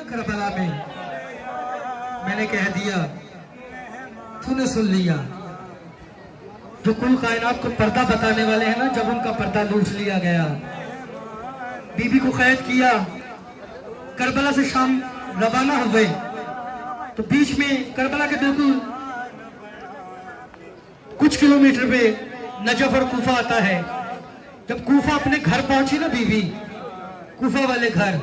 Karbala में मैंने कह दिया, तूने सुन लिया। जो कुल कायनात को पर्दा बताने वाले हैं ना, जब उनका पर्दा लूट लिया गया, बीबी को कैद किया, करबला से शाम रवाना हुए, तो बीच में करबला के बिल्कुल कुछ किलोमीटर पे नजफ और कूफा आता है। जब कूफा अपने घर पहुंची ना बीबी, कूफा वाले घर,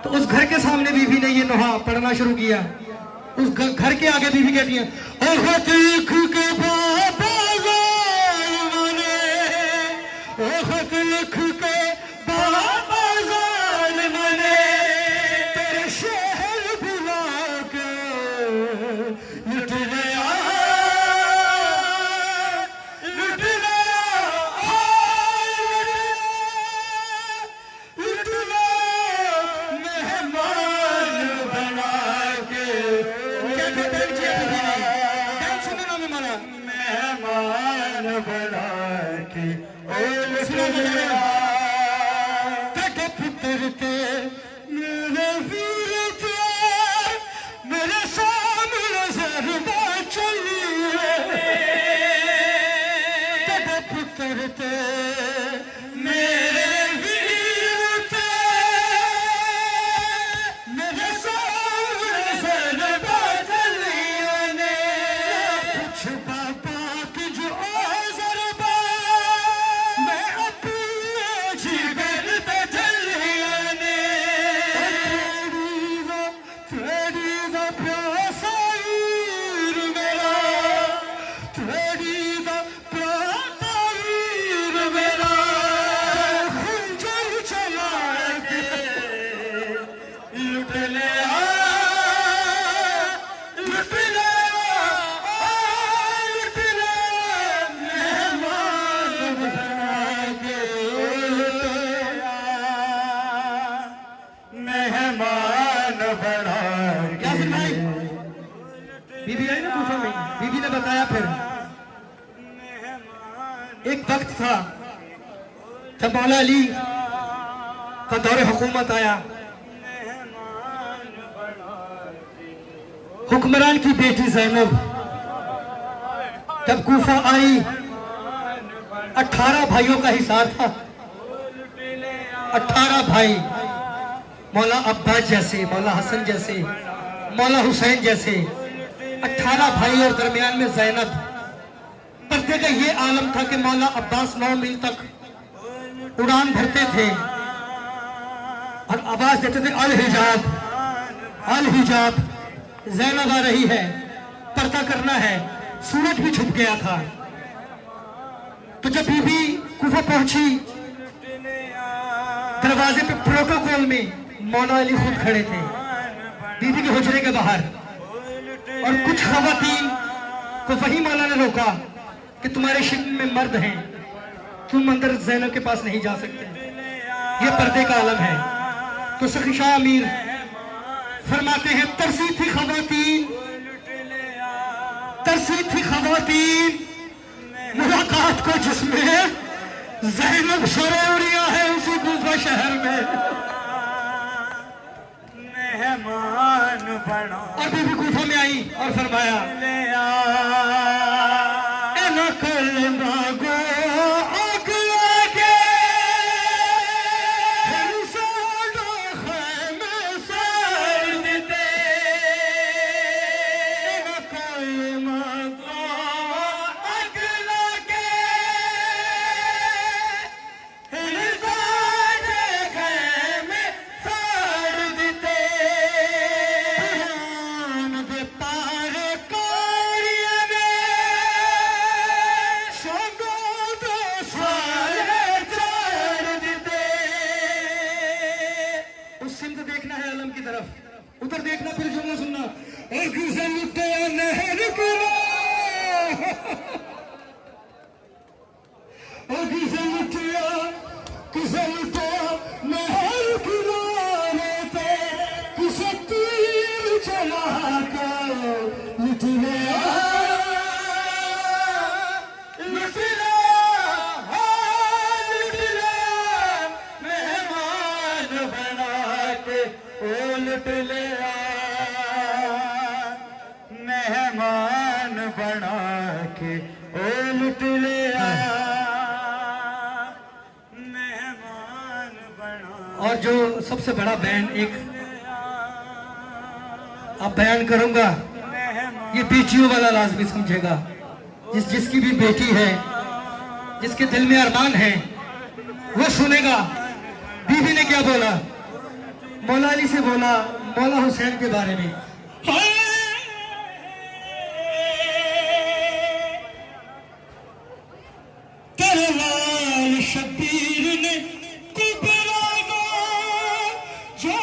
तो उस घर के सामने बीबी ने ये नोहा पढ़ना शुरू किया। उस घर के आगे बीबी कहती है, देख के बाबा ज़ालिमाने, लिख के बाबा ज़ालिमाने, तेरे शहर बुला के लुट गया, लुट गया, लुट गया, मेहमान बना के। मेहमान बना के पुत्र के मेरे वीर थे, मेरे सामने ज़रबा चलिए, पुत्र थे मेरे वीर थे, मेरे सामने ज़रबा चलिए ने, कुछ बाबा की जो ज़रबा मैं अपने जिगर पे चलिए ने, तेरी दा प्यासा वीर मेरा, तेरी दा प्यासा वीर मेरा, खंजर चला के लुट लिया, लुट लिया, लुट लिया, मेहमान बना के लुट लिया, मेहमान बना के। बीबी आई ना कूफा में, बीबी ने बताया फिर एक वक्त था जब मौला अली का दौरे हुकूमत आया, हुक्मरान की बेटी ज़ैनब जब कूफा आई, 18 भाइयों का हिसार था, 18 भाई, मौला अब्बास जैसे, मौला हसन जैसे, मौला हुसैन जैसे 18 भाई, और दरमियान में ज़ैनब। पर्दे का ये आलम था कि मौला अब्बास 9 मील तक उड़ान भरते थे और आवाज देते थे, अल हिजाब, अल हिजाब, ज़ैनब आ रही है, पर्दा करना है। सूरज भी छुप गया था। तो जब बीबी कूफा पहुंची, दरवाजे पे प्रोटोकॉल में मौला अली खुद खड़े थे बीबी के हुजरे के बाहर, और कुछ खवातीन को वही मौला ने रोका कि तुम्हारे शिक में मर्द हैं, तुम अंदर ज़ैनब के पास नहीं जा सकते, ये पर्दे का आलम है। तो सखी शाह अमीर फरमाते हैं, तरसी थी खवातीन, तरसी थी खवातीन मुलाकात को जिसमें ज़ैनब सरोरिया है उसी कूफा शहर में, मेहमान बना। और बीबी कूफा में आई और फरमाया, कल मांगो आग लाके, खैमे साड़ देते, कल मांगो आग लाके, खैमे साड़ देते, दे पारे कोरिया में देखना है आलम की तरफ, उधर देखना, फिर जुमला सुनना, और किसे लुटे नहर और किसे लुटिया, किसे लुटिया नहर किनारे पे, किसे तीर चला कर लुट गया, लुट गया, लुट गया, मेहमान बना के के उलट ले मेहमान बना के उलट ले मेहमान बना। और जो सबसे बड़ा बयान एक अब बयान करूंगा, ये बेटियों वाला लाजमी समझेगा। जिसकी भी बेटी है, जिसके दिल में अरमान है, वो सुनेगा। बीबी ने क्या बोला, मौला अली से बोला मौला हुसैन के बारे में। तेरे लाल शबीर ने कुबरा को जो